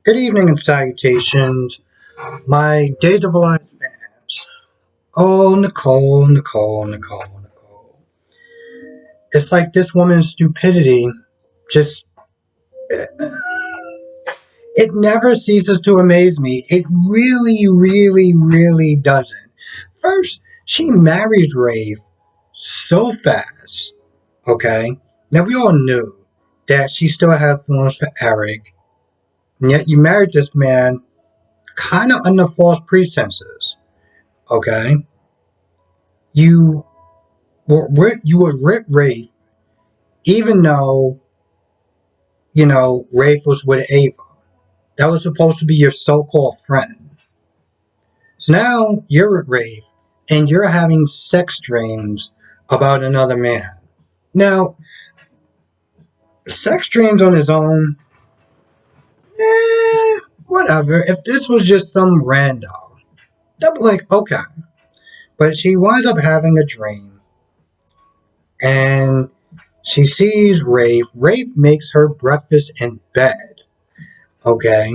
Good evening and salutations, my Days of Alive fans. Oh, Nicole, Nicole, Nicole, Nicole. It's like this woman's stupidity just. It never ceases to amaze me. It really, really, really doesn't. First, she marries Rafe so fast, okay? Now, we all knew that she still had feelings for Eric, and yet you married this man kind of under false pretenses, okay? You you would rip Rafe, even though Rafe was with Ava. That was supposed to be your so-called friend. So now you're with Rafe, and you're having sex dreams about another man. Now, sex dreams on his own, whatever. If this was just some rando, that'd be like okay. But she winds up having a dream, and she sees Rafe. Rafe makes her breakfast in bed. Okay.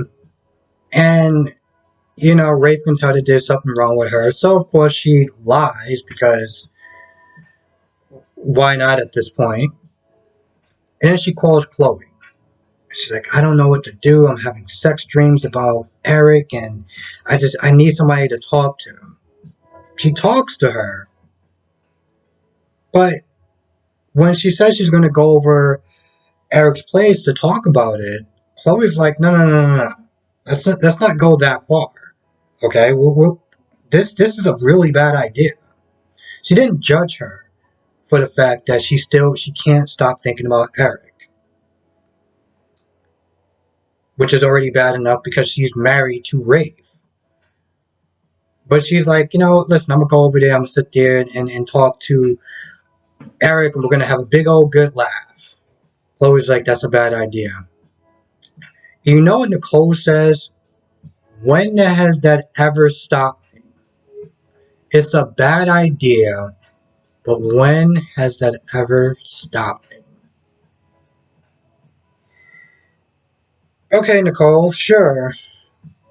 And, Rafe can tell that there's something wrong with her. So, of course, she lies because why not at this point? And then she calls Chloe. She's like, I don't know what to do. I'm having sex dreams about Eric and I need somebody to talk to. She talks to her. But when she says she's going to go over Eric's place to talk about it, Chloe's like, no, no, no, no, no. Let's not go that far. Okay? This is a really bad idea. She didn't judge her for the fact that she can't stop thinking about Eric, which is already bad enough because she's married to Rafe. But she's like, listen, I'm gonna go over there, I'm gonna sit there and talk to Eric, and we're gonna have a big old good laugh. Chloe's like, that's a bad idea. You know what Nicole says? When has that ever stopped me? It's a bad idea, but when has that ever stopped me? Okay, Nicole, sure.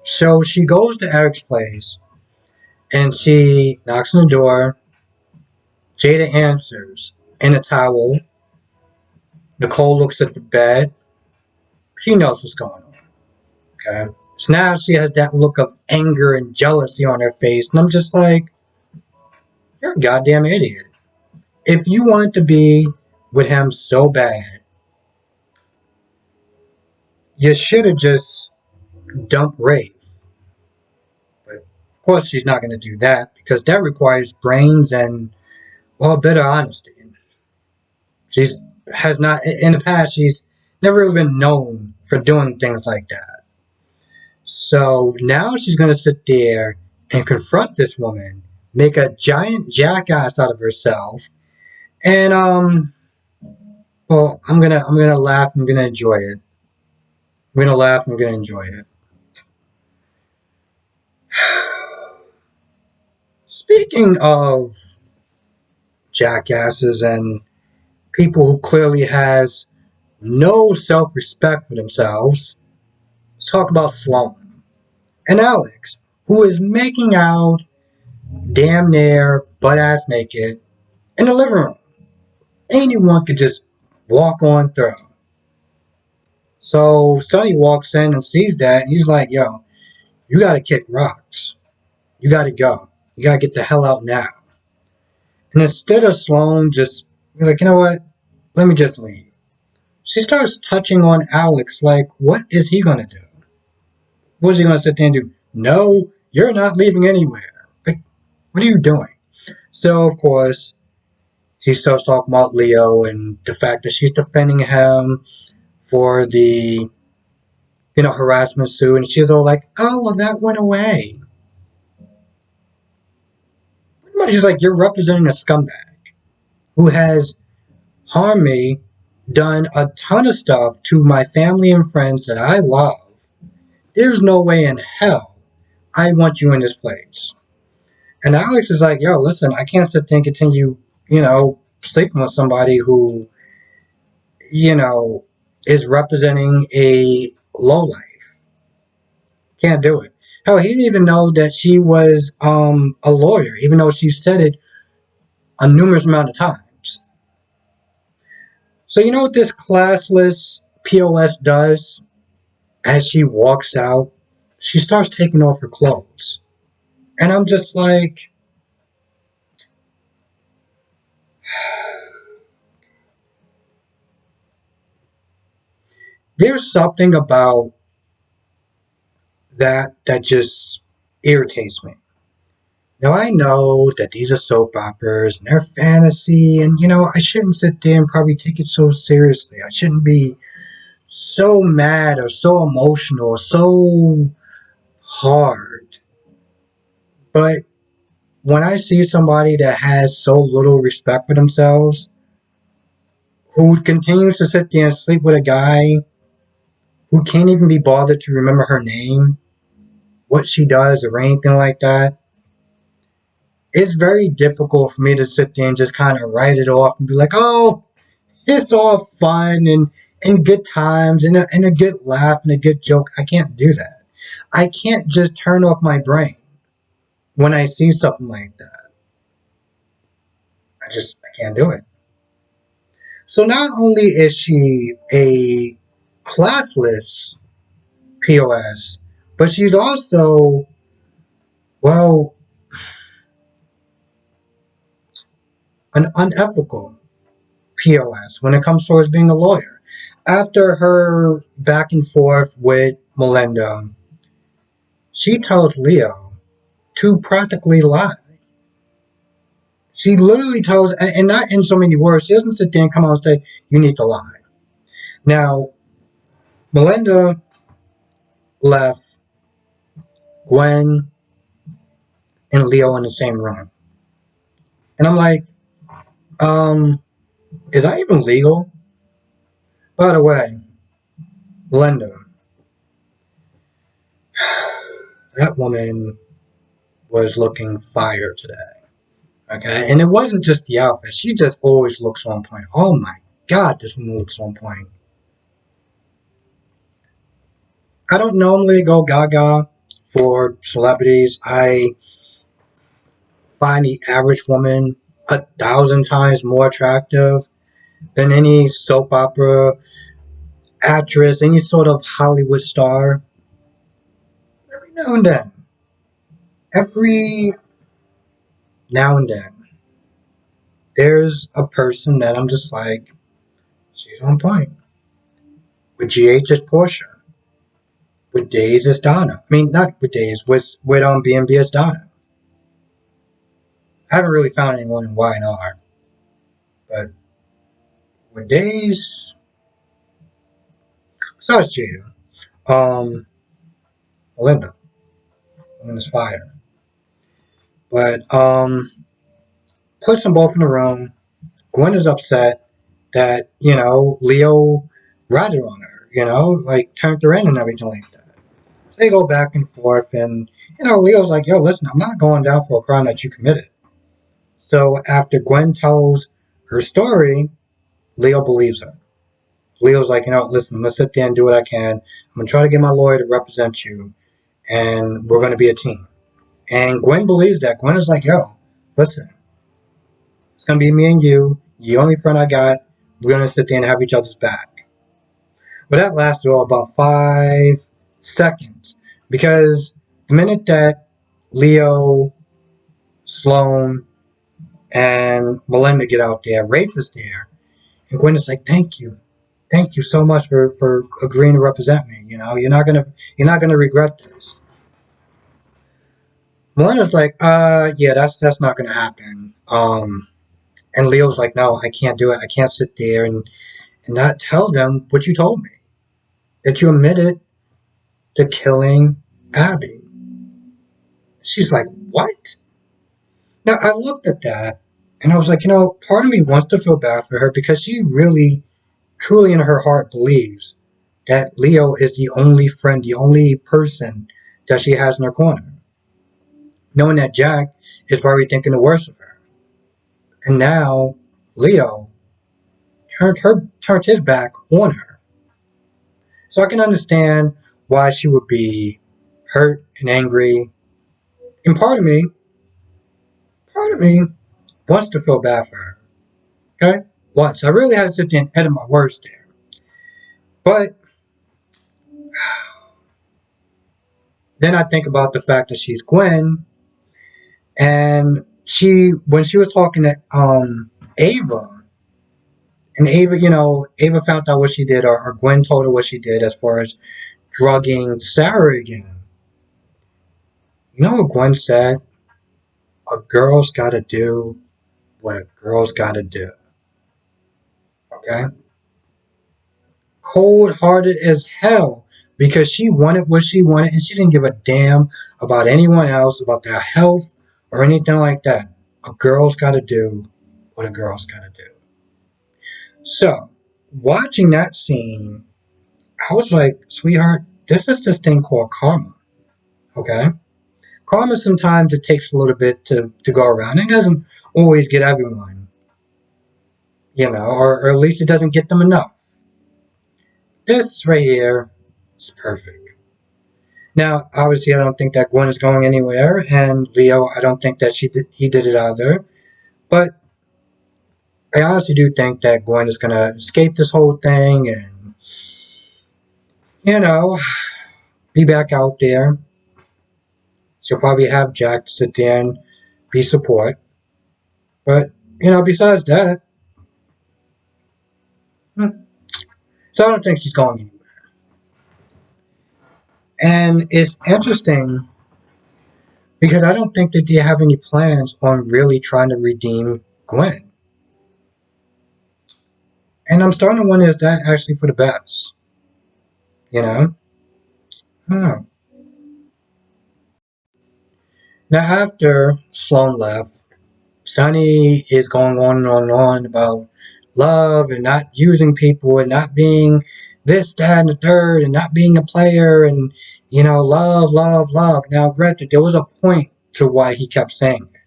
So she goes to Eric's place and she knocks on the door. Jada answers in a towel. Nicole looks at the bed. She knows what's going on. Okay. So now she has that look of anger and jealousy on her face. And I'm just like, you're a goddamn idiot. If you want to be with him so bad, you should have just dumped Rafe. But of course, she's not going to do that because that requires brains and, well, a bit of honesty. She's has not in the past. She's never really been known for doing things like that. So now she's gonna sit there and confront this woman, make a giant jackass out of herself, and well, I'm gonna laugh. I'm gonna enjoy it. I'm gonna laugh. I'm gonna enjoy it. Speaking of jackasses and people who clearly has no self-respect for themselves, let's talk about Sloan and Alex, who is making out damn near butt ass naked in the living room. Anyone could just walk on through. So Sonny walks in and sees that, and he's like, yo, you gotta kick rocks. You gotta go. You gotta get the hell out now. And instead of Sloan just be like, you know what? Let me just leave. She starts touching on Alex like, what is he gonna do? What is he gonna sit there and do? No, you're not leaving anywhere. Like, what are you doing? So, of course, she starts talking about Leo and the fact that she's defending him for the, harassment suit. And she's all like, oh, well, that went away. But she's like, you're representing a scumbag who has harmed me, done a ton of stuff to my family and friends that I love. There's no way in hell I want you in this place. And Alex is like, yo, listen, I can't sit there and continue, sleeping with somebody who, you know, is representing a lowlife. Can't do it. Hell, he didn't even know that she was a lawyer, even though she said it a numerous amount of times. So you know what this classless POS does? As she walks out, she starts taking off her clothes. And I'm just like, there's something about that just irritates me. Now I know that these are soap operas and they're fantasy, and I shouldn't sit there and probably take it so seriously. I shouldn't be so mad or so emotional or so hard. But when I see somebody that has so little respect for themselves, who continues to sit there and sleep with a guy who can't even be bothered to remember her name, what she does, or anything like that, it's very difficult for me to sit there and just kind of write it off and be like, oh, it's all fun and good times and a good laugh and a good joke. I can't do that. I can't just turn off my brain when I see something like that. I can't do it. So not only is she a classless POS, but she's also, well, an unethical POS when it comes towards being a lawyer. After her back and forth with Melinda, she tells Leo to practically lie. She literally tells, and not in so many words, she doesn't sit there and come out and say, you need to lie. Now, Melinda left Gwen and Leo in the same room. And I'm like, is that even legal? By the way, Melinda, that woman was looking fire today. Okay, and it wasn't just the outfit. She just always looks on point. Oh my god, this woman looks on point. I don't normally go gaga for celebrities. I find the average woman 1,000 times more attractive than any soap opera actress, any sort of Hollywood star. Every now and then. Every now and then. There's a person that I'm just like, she's on point. With GH as Portia. With Days as Donna. I mean, not with Days, with BNB as Donna. I haven't really found anyone in Y&R. But with Days, besides Jada, Melinda. Melinda's fire. But, puts them both in the room. Gwen is upset that, Leo ratted on her, like turned her in and everything like that. They go back and forth, and Leo's like, "Yo, listen, I'm not going down for a crime that you committed." So after Gwen tells her story, Leo believes her. Leo's like, listen, I'm gonna sit there and do what I can. I'm gonna try to get my lawyer to represent you, and we're gonna be a team. And Gwen believes that. Gwen is like, "Yo, listen, it's gonna be me and you. The only friend I got. We're gonna sit there and have each other's back." But that lasted all about 5 seconds. Because the minute that Leo, Sloan, and Melinda get out there, Rafe is there, and Gwen is like, "Thank you. Thank you so much for agreeing to represent me. You're not gonna regret this." Melinda's like, yeah, that's not gonna happen. And Leo's like, "No, I can't do it. I can't sit there and not tell them what you told me. That you admitted to killing Abby." She's like, "What?" Now, I looked at that and I was like, part of me wants to feel bad for her because she really, truly in her heart believes that Leo is the only friend, the only person that she has in her corner. Knowing that Jack is probably thinking the worst of her. And now Leo turned his back on her. So I can understand why she would be hurt and angry. And part of me wants to feel bad for her. Okay? Once. I really had to sit there and edit my words there. But then I think about the fact that she's Gwen, and when she was talking to Ava, and Ava, Ava found out what she did, or Gwen told her what she did as far as drugging Sarah again. You know what Gwen said? A girl's gotta do what a girl's gotta do. Okay? Cold hearted as hell because she wanted what she wanted and she didn't give a damn about anyone else, about their health or anything like that. A girl's gotta do what a girl's gotta do. So, watching that scene, I was like, sweetheart, this is this thing called karma. Okay? Karma sometimes it takes a little bit to go around. It doesn't always get everyone, or at least it doesn't get them enough. This right here is perfect. Now, obviously, I don't think that Gwen is going anywhere, and Leo, I don't think that he did it either. But I honestly do think that Gwen is going to escape this whole thing and, you know, be back out there. She'll probably have Jack to sit there and be support. But, besides that, so I don't think she's going anywhere. And it's interesting because I don't think that they have any plans on really trying to redeem Gwen. And I'm starting to wonder, is that actually for the best? You know? I don't know. Now, after Sloan left, Sonny is going on and on about love and not using people and not being this, that, and the third and not being a player and, love, love, love. Now, granted, there was a point to why he kept saying it.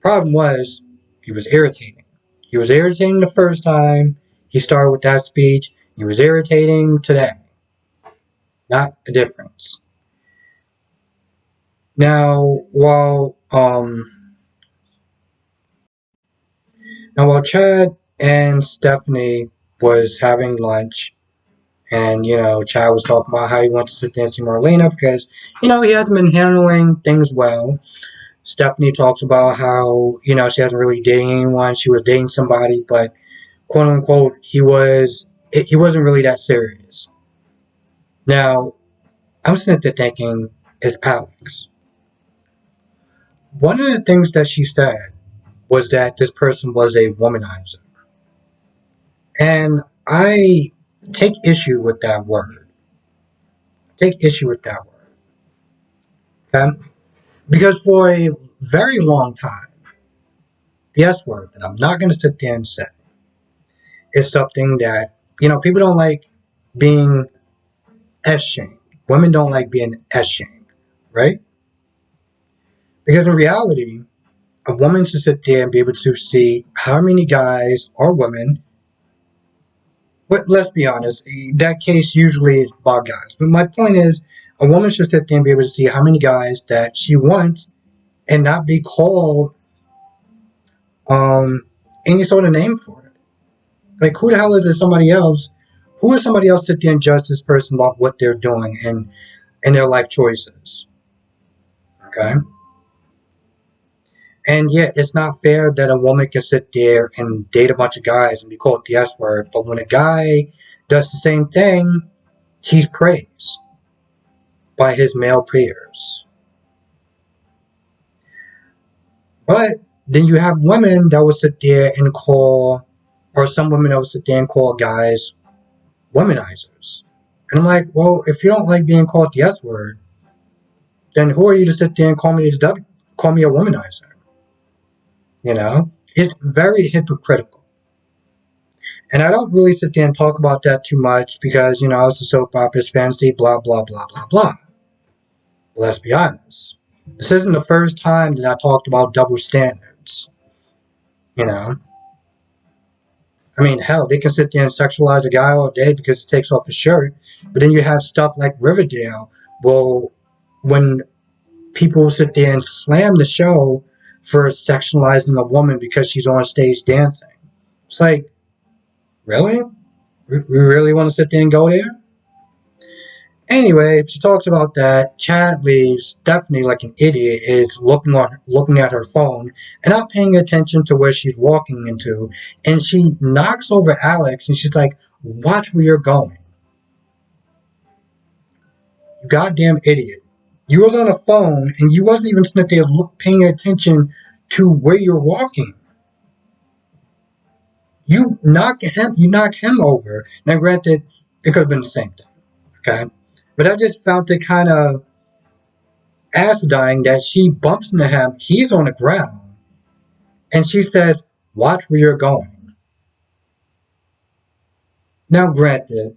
Problem was, he was irritating. He was irritating the first time he started with that speech. He was irritating today. Not a difference. Now, while Chad and Stephanie was having lunch, and Chad was talking about how he wants to sit there and see Marlena because he hasn't been handling things well. Stephanie talks about how she hasn't really dated anyone. She was dating somebody, but quote unquote, he wasn't really that serious. Now, I'm sitting there thinking, it's Alex. One of the things that she said was that this person was a womanizer. And I take issue with that word. Take issue with that word. Okay? Because for a very long time, the S word that I'm not going to sit there and say is something that, people don't like being S shamed. Women don't like being S shamed, right? Because in reality, a woman should sit there and be able to see how many guys or women, but let's be honest, that case usually is about guys. But my point is, a woman should sit there and be able to see how many guys that she wants and not be called any sort of name for it. Like, who the hell is it somebody else? Who is somebody else sit there and judge this person about what they're doing and their life choices? Okay? And yeah, it's not fair that a woman can sit there and date a bunch of guys and be called the S word, but when a guy does the same thing, he's praised by his male peers. But then you have women that will sit there and call, or some women that will sit there and call guys womanizers. And I'm like, well, if you don't like being called the S word, then who are you to sit there and call me a womanizer? It's very hypocritical. And I don't really sit there and talk about that too much because, it's a soap opera, it's fantasy, blah, blah, blah, blah, blah. But let's be honest. This isn't the first time that I talked about double standards. I mean, hell, they can sit there and sexualize a guy all day because he takes off his shirt. But then you have stuff like Riverdale. Well, when people sit there and slam the show for sexualizing a woman because she's on stage dancing. It's like, really? We really want to sit there and go there? Anyway, she talks about that. Chad leaves. Stephanie, like an idiot, is looking at her phone and not paying attention to where she's walking into. And she knocks over Alex, and she's like, "Watch where you're going, you goddamn idiot! You was on a phone, and you wasn't even sitting there paying attention to where you're walking. You knock him over. Now, granted, it could have been the same thing, okay? But I just found it kind of acidine that she bumps into him. He's on the ground, and she says, "Watch where you're going." Now, granted,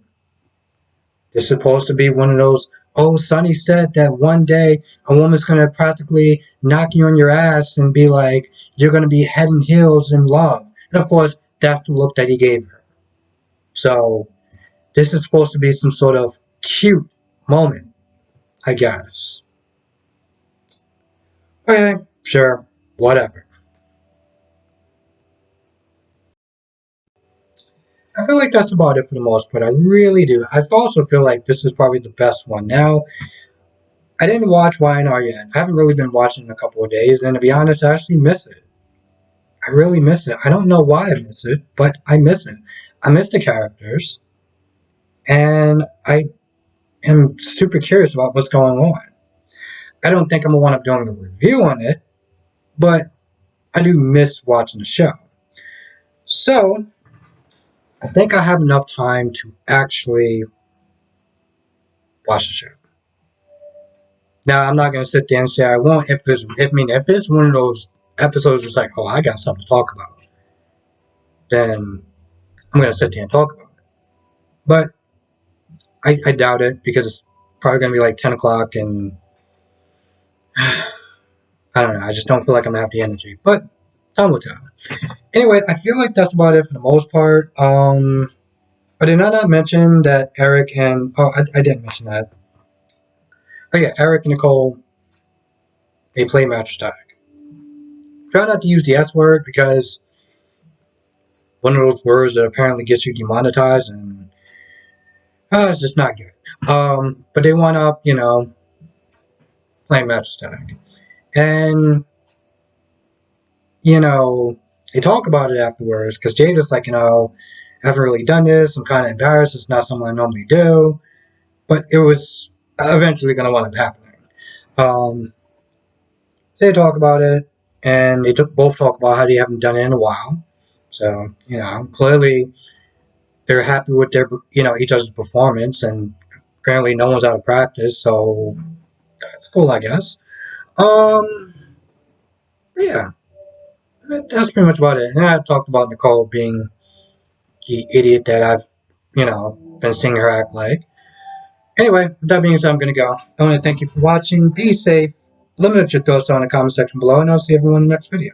this is supposed to be one of those, "Oh, Sonny said that one day a woman's going to practically knock you on your ass and be like, you're going to be head and heels in love." And of course, that's the look that he gave her. So, this is supposed to be some sort of cute moment, I guess. Okay, sure, whatever. I feel like that's about it for the most part. I really do. I also feel like this is probably the best one. Now, I didn't watch YNR yet. I haven't really been watching in a couple of days, and to be honest, I actually miss it. I really miss it. I don't know why I miss it, but I miss it. I miss the characters, and I am super curious about what's going on. I don't think I'm gonna wind up doing a review on it, but I do miss watching the show. So, I think I have enough time to actually watch the show. Now, I'm not going to sit there and say I won't if it's one of those episodes that's like, oh, I got something to talk about, then I'm going to sit there and talk about it. But I doubt it because it's probably going to be like 10 o'clock and I don't know. I just don't feel like I'm going to have the energy. But time will tell. Anyway, I feel like that's about it for the most part. I did not mention that Eric and... Oh, I didn't mention that. Oh yeah, Eric and Nicole, they play mattress tag. Try not to use the S word because one of those words that apparently gets you demonetized and it's just not good. But they wind up, playing mattress tag. And, they talk about it afterwards because Jada's like, I haven't really done this. I'm kind of embarrassed. It's not something I normally do. But it was eventually going to wind up happening. They talk about it, and they both talk about how they haven't done it in a while. So, clearly they're happy with their, each other's performance, and apparently no one's out of practice, so that's cool, I guess. Yeah, that's pretty much about it. And I talked about Nicole being the idiot that I've, been seeing her act like. Anyway, with that being said, I'm going to go. I want to thank you for watching. Be safe. Let me know your thoughts down in the comment section below, and I'll see everyone in the next video.